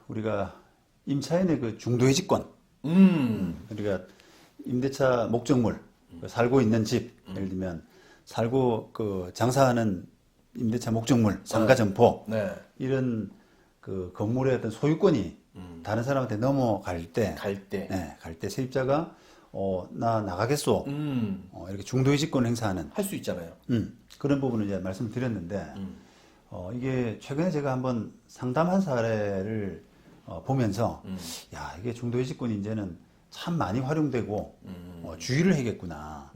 우리가 임차인의 그 중도해지권, 그러니까 임대차 목적물, 살고 있는 집, 예를 들면 살고 그 장사하는 임대차 목적물, 상가 점포, 네. 이런 그 건물의 어떤 소유권이 다른 사람한테 넘어갈 때, 갈 때 세입자가 나 나가겠소, 이렇게 중도해지권 행사하는 할 수 있잖아요. 그런 부분을 이제 말씀드렸는데, 이게 최근에 제가 한번 상담한 사례를 보면서, 야, 이게 중도해지권이 이제는 참 많이 활용되고, 주의를 해야겠구나.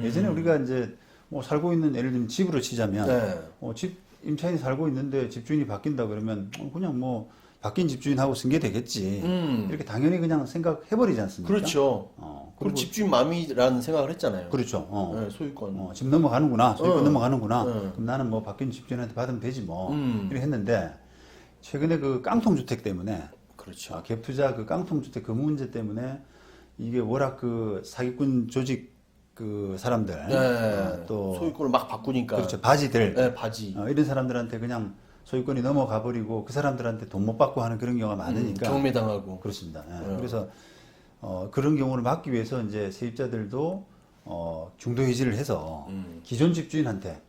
예전에 우리가 이제 뭐 살고 있는, 예를 들면 집으로 치자면, 네. 집 임차인이 살고 있는데 집주인이 바뀐다 그러면, 그냥 뭐, 바뀐 집주인하고 승계되겠지. 이렇게 당연히 그냥 생각해버리지 않습니까? 그렇죠. 그리고 그리고 집주인 마음이라는 생각을 했잖아요. 그렇죠. 네, 소유권. 집 넘어가는구나. 소유권 넘어가는구나. 네. 그럼 나는 뭐 바뀐 집주인한테 받으면 되지 뭐. 이렇게 했는데, 최근에 그 깡통주택 때문에, 그렇죠. 갭투자 그 깡통주택 그 문제 때문에 이게 워낙 그 사기꾼 조직 그 사람들, 네. 또, 소유권을 막 바꾸니까. 그렇죠. 바지들, 네, 바지. 이런 사람들한테 그냥 소유권이 넘어가 버리고 그 사람들한테 돈 못 받고 하는 그런 경우가 많으니까. 경매당하고. 그렇습니다. 그래서 그런 경우를 막기 위해서 이제 세입자들도 중도해지를 해서 기존 집주인한테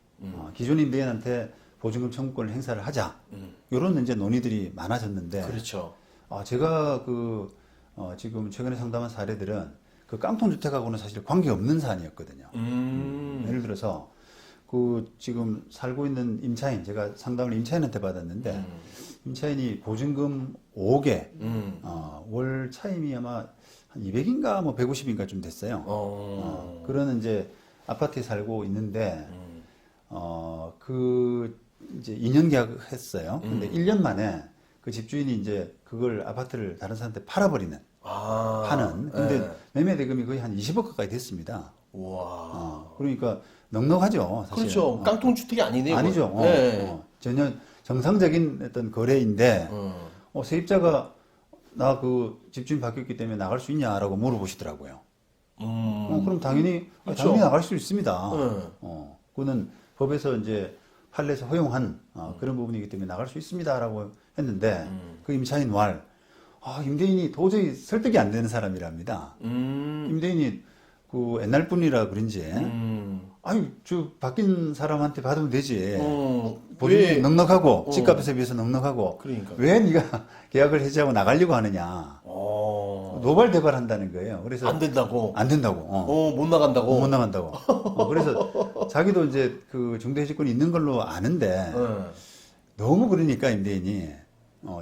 기존 임대인한테 보증금 청구권을 행사를 하자. 이런 이제 논의들이 많아졌는데 그렇죠. 제가 그 지금 최근에 상담한 사례들은 그 깡통주택하고는 사실 관계 없는 사안이었거든요. 예를 들어서 그 지금 살고 있는 임차인, 제가 상담을 임차인한테 받았는데 임차인이 보증금 5억에 월 차임이 아마 한 200인가 뭐 150인가 좀 됐어요. 그런 이제 아파트에 살고 있는데 그 이제 2년 계약했어요. 근데 1년 만에 그 집주인이 이제 그걸 아파트를 다른 사람한테 팔아버리는 파는. 근데 네. 매매 대금이 거의 한 20억 가까이 됐습니다. 와. 그러니까 넉넉하죠, 사실. 그렇죠. 깡통주택이 아니네요. 아니죠. 네. 전혀 정상적인 어떤 거래인데 세입자가 나 그 집주인 바뀌었기 때문에 나갈 수 있냐라고 물어보시더라고요. 그럼 당연히 그렇죠. 당연히 나갈 수 있습니다. 네. 그거는 법에서 이제 판례에서 허용한 그런 부분이기 때문에 나갈 수 있습니다라고 했는데 그 임차인 말, 임대인이 도저히 설득이 안 되는 사람이랍니다. 임대인이 그 옛날 분이라 그런지 아유 저 바뀐 사람한테 받으면 되지. 보증이 넉넉하고 집값에 비해서 넉넉하고 그러니까. 왜 네가 계약을 해지하고 나가려고 하느냐. 노발대발한다는 거예요. 그래서 안 된다고. 안 된다고. 못 나간다고. 못 나간다고. 그래서 자기도 이제 그 중도해지권이 있는 걸로 아는데 너무 그러니까 임대인이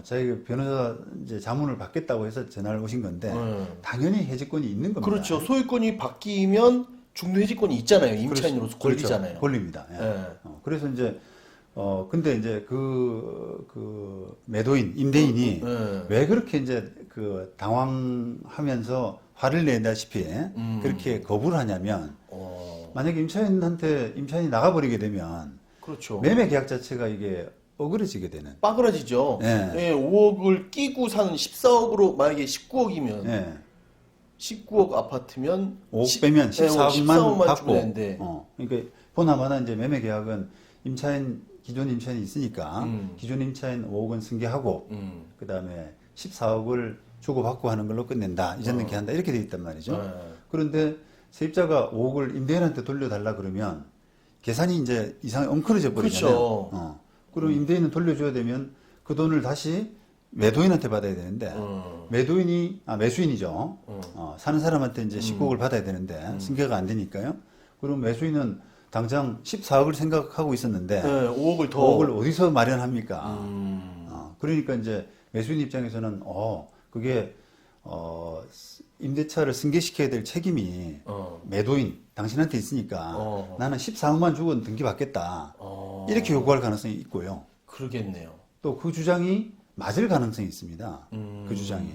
자기 변호사 이제 자문을 받겠다고 해서 전화를 오신 건데 당연히 해지권이 있는 겁니다. 그렇죠. 소유권이 바뀌면 중도해지권이 있잖아요. 임차인으로서 권리잖아요. 그렇죠. 권리입니다. 예. 네. 그래서 이제 근데 이제 그 매도인 임대인이 왜 그렇게 이제 그 당황하면서 화를 내다시피 그렇게 거부를 하냐면 만약에 임차인이 나가버리게 되면 그렇죠. 매매 계약 자체가 이게 어그러지게 되는. 빠그라지죠. 네. 예, 5억을 끼고 사는 14억으로 만약에 19억이면 예. 19억 아파트면 5억 빼면 14억만 14억만 받고. 주면 되는데. 그러니까 보나마나 이제 매매 계약은 기존 임차인이 있으니까 기존 임차인 5억은 승계하고 그다음에 14억을 주고받고 하는 걸로 끝낸다. 이전 등기한다. 이렇게 돼 있단 말이죠. 그런데 세입자가 5억을 임대인한테 돌려달라 그러면 계산이 이제 이상하게 엉클어져 버리잖아요. 그렇죠. 그럼 임대인은 돌려줘야 되면 그 돈을 다시 매도인한테 받아야 되는데 매수인이죠. 사는 사람한테 이제 19억을 받아야 되는데 승계가 안 되니까요. 그럼 매수인은 당장 14억을 생각하고 있었는데 5억을 더 5억을 어디서 마련합니까? 그러니까 이제 매수인 입장에서는 그게 임대차를 승계시켜야 될 책임이 매도인 당신한테 있으니까 나는 14억만 주고 등기 받겠다. 이렇게 요구할 가능성이 있고요. 그러겠네요. 또 그 주장이 맞을 가능성이 있습니다. 그 주장이.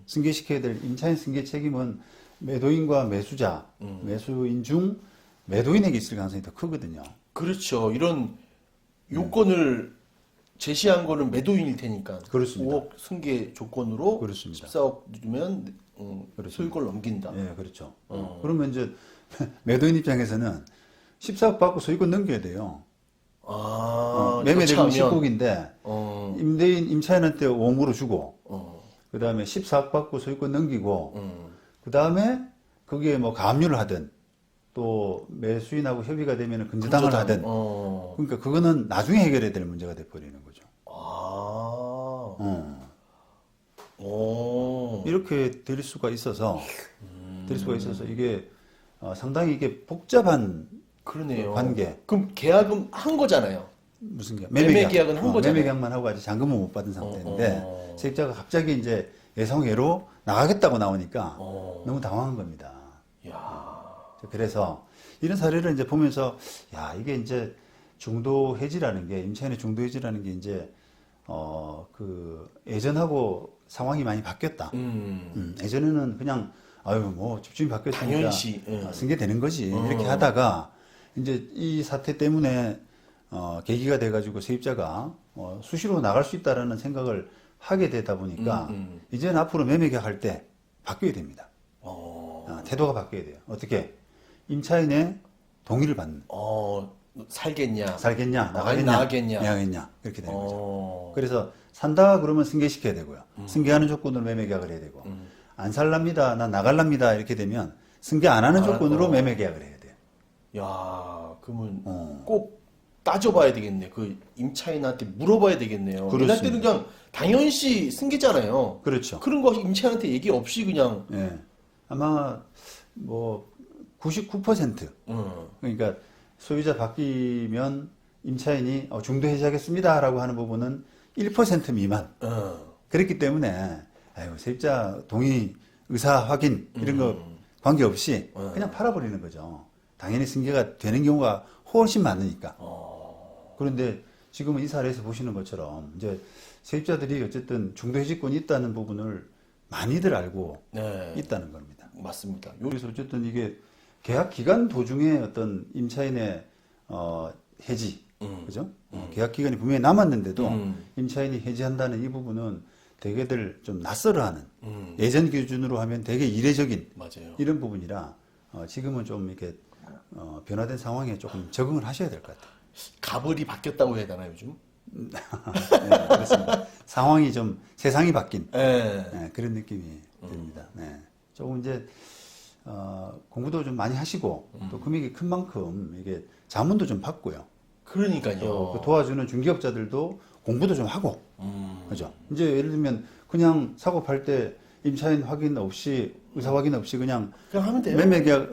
승계시켜야 될 임차인 승계 책임은 매도인과 매수자, 매수인 중 매도인에게 있을 가능성이 더 크거든요. 그렇죠. 이런 요건을 제시한 거는 매도인일 테니까. 그렇습니다. 5억 승계 조건으로 그렇습니다. 14억 주면 소유권을 넘긴다. 예, 그렇죠. 그러면 이제 매도인 입장에서는 14억 받고 소유권 넘겨야 돼요. 매매 대금 이거 차면. 19억인데 임차인한테 5억으로 주고 그 다음에 14억 받고 소유권 넘기고, 그 다음에 거기에 뭐 가압류를 하든, 또 매수인하고 협의가 되면 근저당을 근저당. 하든, 그러니까 그거는 나중에 해결해야 될 문제가 돼버리는 거죠. 이렇게 될 수가 있어서, 이게 상당히 이게 복잡한 그러네요. 관계. 그럼 계약은 한 거잖아요. 무슨 계약? 매매 계약은 한 거잖아요. 매매 계약만 하고 아직 잔금은 못 받은 상태인데 세입자가 갑자기 이제 예성외로 나가겠다고 나오니까 너무 당황한 겁니다. 야. 그래서 이런 사례를 이제 보면서 야 이게 이제 중도 해지라는 게 임차인의 중도 해지라는 게 이제 그 예전하고 상황이 많이 바뀌었다. 예전에는 그냥 아유 뭐 집주인 바뀌었으니까 당연시. 승계되는 거지 이렇게 하다가 이제 이 사태 때문에 계기가 돼가지고 세입자가 수시로 나갈 수 있다라는 생각을 하게 되다 보니까 이제는 앞으로 매매 계약할 때 바뀌어야 됩니다. 태도가 바뀌어야 돼요. 어떻게? 임차인의 동의를 받는. 살겠냐? 나가겠냐? 이렇게 되는 거죠. 그래서 산다 그러면 승계시켜야 되고요. 승계하는 조건으로 매매 계약을 해야 되고 안 살랍니다, 난 나갈랍니다 이렇게 되면 승계 안 하는 조건으로 매매 계약을 해야 돼요. 야, 그러면 꼭 따져봐야 되겠네. 그 임차인한테 물어봐야 되겠네요. 그렇습니다. 이날 때는 그냥 당연시 승계잖아요. 그렇죠. 그런 거 임차인한테 얘기 없이 그냥. 예. 아마 뭐 99% 그러니까 소유자 바뀌면 임차인이 중도 해지하겠습니다라고 하는 부분은 1% 미만. 그렇기 때문에 아유 세입자 동의 의사 확인 이런 거 관계없이 그냥 팔아버리는 거죠. 당연히 승계가 되는 경우가 훨씬 많으니까. 그런데 지금은 이 사례에서 보시는 것처럼 이제 세입자들이 어쨌든 중도 해지권이 있다는 부분을 많이들 알고 있다는 겁니다. 맞습니다. 그래서 어쨌든 이게 계약 기간 도중에 어떤 임차인의 해지, 그죠? 계약 기간이 분명히 남았는데도 임차인이 해지한다는 이 부분은 되게들 좀 낯설어하는 예전 기준으로 하면 되게 이례적인 맞아요. 이런 부분이라 지금은 좀 이렇게 변화된 상황에 조금 적응을 하셔야 될 것 같아요. 가불이 바뀌었다고 해야 되나요, 요즘? 네, 그렇습니다. 상황이 좀 세상이 바뀐 네, 그런 느낌이 듭니다. 네. 조금 이제 공부도 좀 많이 하시고 또 금액이 큰 만큼 이게 자문도 좀 받고요. 그러니까요. 또 그 도와주는 중개업자들도 공부도 좀 하고, 그죠? 이제 예를 들면 그냥 사고 팔 때 임차인 확인 없이 의사 확인 없이 그냥 하면 돼요. 매매 계약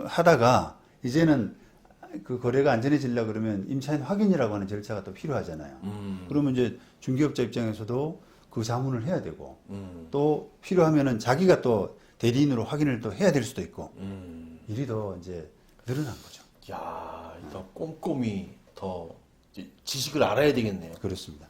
하다가 이제는 그 거래가 안전해지려고 그러면 임차인 확인이라고 하는 절차가 또 필요하잖아요. 그러면 이제 중개업자 입장에서도 그 자문을 해야 되고 또 필요하면은 자기가 또 대리인으로 확인을 또 해야 될 수도 있고 일이 더 이제 늘어난 거죠. 야, 일단 꼼꼼히 더 지식을 알아야 되겠네요. 그렇습니다.